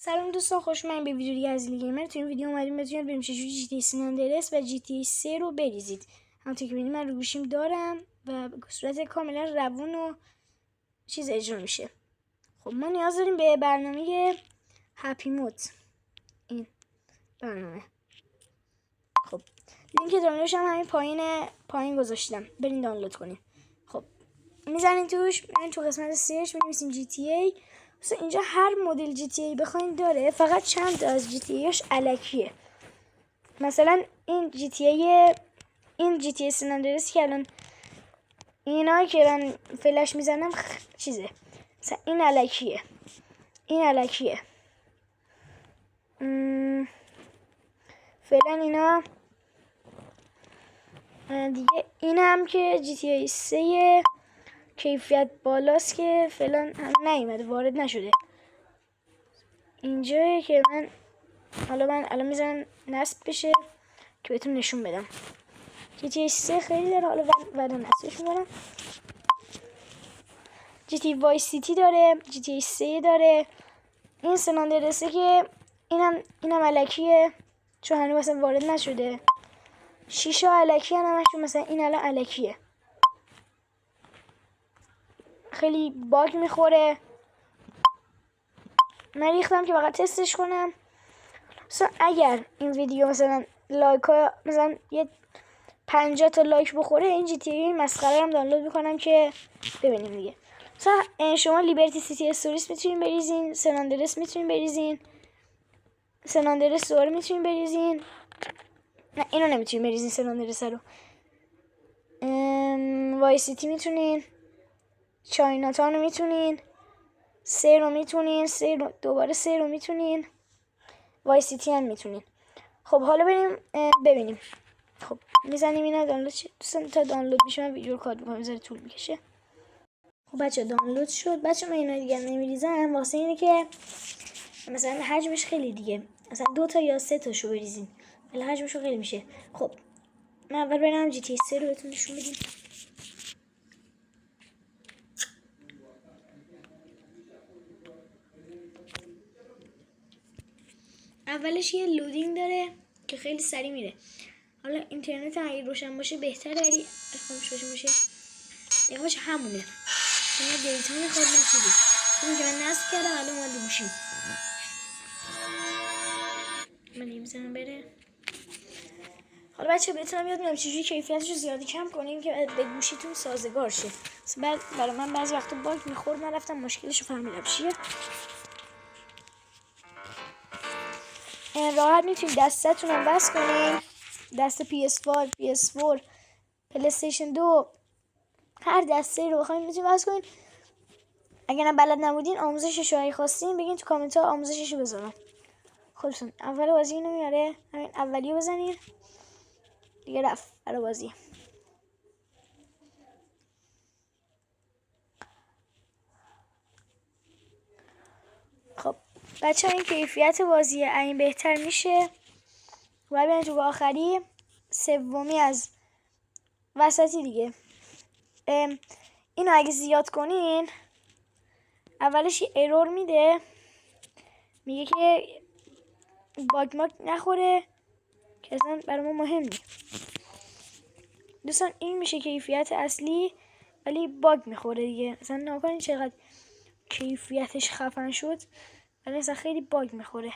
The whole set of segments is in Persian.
سلام دوستان، خوش اومدین به ویدیو دیگه از گیمر. تو این ویدیو اومدیم بهتون بریم چجوری جی تی سن اندرس و جی تی 3 رو بریزید. همونطور که ببینید من رو گوشیم دارم و به صورت کاملا روون و چیز اجرا میشه. خب ما نیاز داریم به برنامه هپی مود. این برنامه خب لینک دانلودش هم همین پایین گذاشتم، برین دانلود کنین. خب میزنین توش، میرین تو قسمت سرچ می‌نویسین جی تی ای. مثلا اینجا هر مدل جی تی ای بخواین داره، فقط چند تا از جی تی ایش الکیه. مثلا این جی تی ای سن اندرس که الان اینا که من فلش میزنم چیزه، مثلا این الکیه، این الکیه. فعلا اینا دیگه. این هم که جی تی ای 3 کیفیت بالاست که فعلا هم نیومده، وارد نشده. اینجا که من الان میذارم نصب بشه که بهتون نشون بدم. جی تی ای 3 خیلی داره، حالا بعدا نصبش میکنم. جی تی وای سیتی داره، جی تی ای 3 داره. این سن اندرسه که اینم الکیه چون هنوز مثلا وارد نشده. شیشه الکی همشون، مثلا این الان الکیه، خیلی باگ میخوره. من ریختم که فقط تستش کنم. مثلا اگر این ویدیو مثلا لایک ها مثلا یه 50 تا لایک بخوره، این جی تی ای مسخره هم دانلود میکنم که ببینیم دیگه. مثلا شما لیبرتی سیتی استوریس میتونین بریزین، سن اندرس میتونین بریزین، سن اندرس دوباره میتونین بریزین. نه اینو نمیتونین بریزین، سن اندرس رو. وای سیتی میتونین، چاینا تاون رو میتونین، سه رو میتونین، دوباره سه رو میتونین، وای سیتی هم میتونین. خب حالا بریم ببینیم. خب میزنیم اینا دانلود شه. دوستان تا دانلود میشه من ویدیو رو کات میکنم، بذاره طول میکشه. خب بچه دانلود شد. بچه من اینا دیگه نمیریزم واسه اینه که مثلا حجمش خیلی دیگه، مثلا 2 تا یا 3 تاشو بریزین، ولی حجمش خیلی میشه. خب من اول برم جی تی 3 رو بهتون نشون بدیم. اولش یه لودینگ داره که خیلی سریع میره. حالا اینترنت اگه روشن باشه بهتره، ولی خاموش باشه یواش همونه. اینا دیتا میخواد نشدی. اون که من نصب کردم الان اومد گوشیم. من نمیزنم بره. حالا بچه بهتونم یاد میدم چجوری کیفیتش رو زیادی کم کنیم که به گوشیتون سازگار شه. برای من بعضی وقتا باگ میخورد، من رفتم مشکلش رو فهمیدم چیه. راحت میتونید دستتون رو وصل کنین، دست PS5 PS4 پلیستیشن 2 هر دسته رو بخواید میتونید وصل کنین. اگر بلد نبودین آموزشش رو خواستین بگین تو کامنت ها، آموزشش رو بذارم. خودتون اول بازی اینو میاره، همین اولیو بزنین دیگه رفت برای بازی. خب بچه ها این کیفیت بازی این بهتر میشه و ببینید تو آخری سومی از وسطی دیگه. اینو اگه زیاد کنین اولش ایرور میده، میگه که باگ ماگ نخوره که اصلا برای ما مهم نیست. دوستان این میشه کیفیت اصلی، ولی باگ میخوره دیگه. مثلا ناکنین چقدر کیفیتش خفن شد، ولی مثلا خیلی باگ میخوره.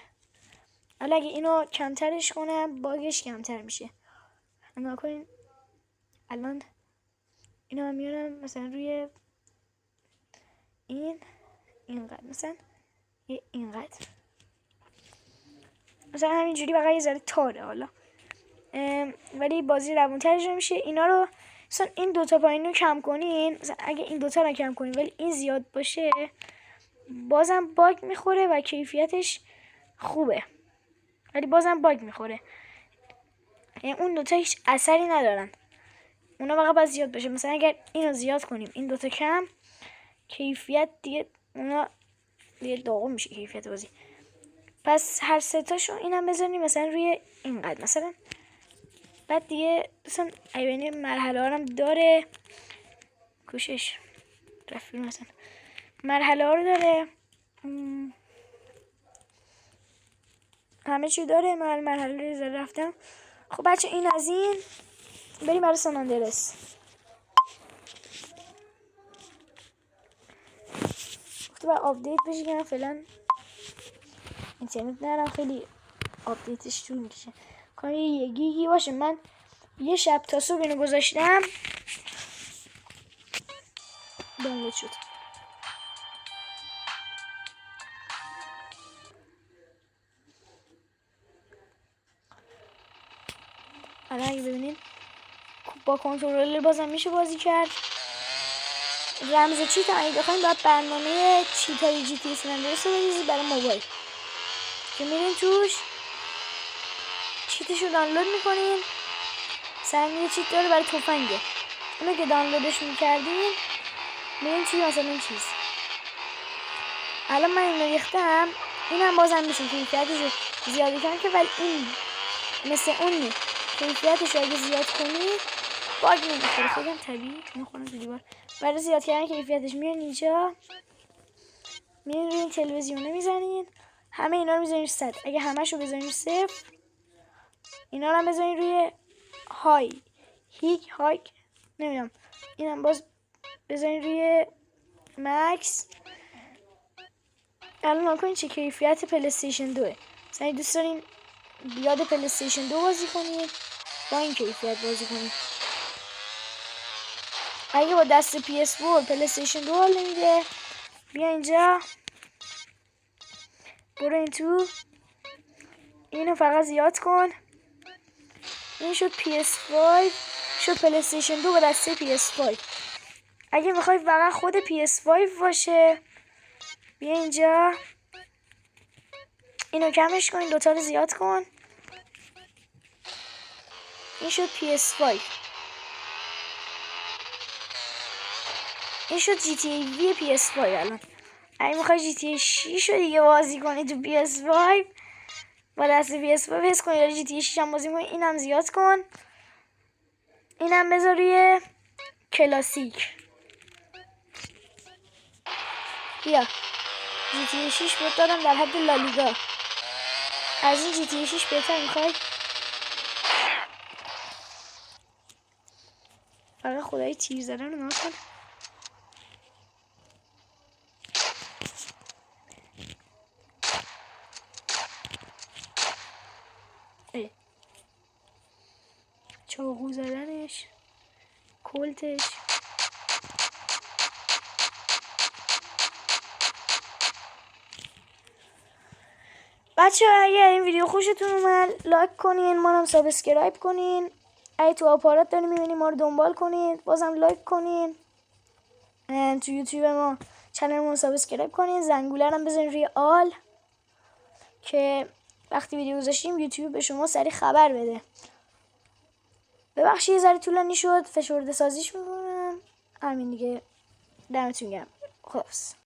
حالا اگه اینو کمترش کنم باگش کمتر میشه. ناکنین الان اینو من میارم مثلا روی اینقدر، مثلا اینقدر، مثلا همینجوری بقیه یه ذره تاره حالا، ولی بازی روونتر اجرا میشه. اینا رو مثلا این دوتا پایین رو کم کنین، مثلا اگه این دوتا رو کم کنین ولی این زیاد باشه بازم باگ میخوره و کیفیتش خوبه، ولی بازم باگ میخوره. یعنی اون دوتا هیچ اثری ندارن، اونا فقط باید زیاد بشه. مثلا اگر اینو زیاد کنیم این دوتا کم، کیفیت دیگه اونا دیگه داغون میشه کیفیت بازی. پس هر سه تاشو اینم بذاریم مثلا روی اینقدر مثلا. بعد دیگه مثلا ایوانی مرحله ها هم داره، کوشش رفیق مثلا مرحله ها رو داره. همه چی داره. من مرحله رو رفتم. خب بچه این از این. بریم برای سان آندرس. گفته باید آپدیت بشه که من فعلا اینترنت ندارم، خیلی آپدیتش طول میکشه. کنم یه گیگی باشه. من یه شب تا صبح اینو گذاشتم دانلود شد. الان اگه ببینید با کنترلر بازم میشه بازی کرد. رمز چیت هم اگه بخواید باید برنامه چیت های جی تی سن اندرس رو بریزید برای موبایل که میرین توش چیتش رو دانلود میکنین. سنگی چیت داره برای تفنگه، اونو که دانلودش میکردین میرین توی مثلا این چیز. الان من اینو ریختم، اینم بازم میشه کیفیتش رو زیاده کنم که، ولی این مثل اون کیفیتش رو اگه زیاد کنید باگ نمیخوره. خودم طبیعی میخورم تو دیوار. برای زیاد کردن کیفیتش میرین اینجا، میرین روی این تلویزیونه میزنین، همه اینا رو میزنین 100. اگه همش رو بزنین 0، اینا رو هم بزنین روی های نمیدونم، اینم باز بزنین روی مکس. الان نکنین چه کیفیت پلی استیشن 2. مثلا دوست دارین بیاد پلی استیشن 2 بازی کنید با این کیفیت بازی کنید. اگه با دست PS4 پلی استیشن 2 حال نمیده، بیا اینجا، برو این تو، اینو فقط زیاد کن. این شد PS5، شد پلی استیشن 2 با دسته PS5. اگه میخوای فقط خود PS5 باشه، بیا اینجا، اینو کمش کن، دوتا رو زیاد کن. این شد PS5. این شد GTA V PS5. الان اگه میخوای GTA 6 رو دیگه بازی کنی تو PS5 با دست PS5 بس کن، یا GTA 6 هم بازی کنی، اینم زیاد کن، اینم بذار روی کلاسیک. بیا GTA 6 بود دادم در حد لالیگا. از این GTA 6 بهتر میخوای؟ فقط خدای تیر زدن رو نکن. چاقو زدنش، کلتش. بچه اگر این ویدیو خوشتون اومد لایک کنین، ما هم سابسکرایب کنین. اگه تو آپارات دارین میبینین ما رو دنبال کنین، بازم لایک کنین. تو یوتیوب ما چنلمون سابسکرایب کنین، زنگوله هم بزنین روی آل که وقتی ویدیو گذاشتیم یوتیوب به شما سریع خبر بده. ببخشید یه ذره طولانی شد، فشرده سازیش میکنم. همین دیگه. دمتون گرم. خلاص.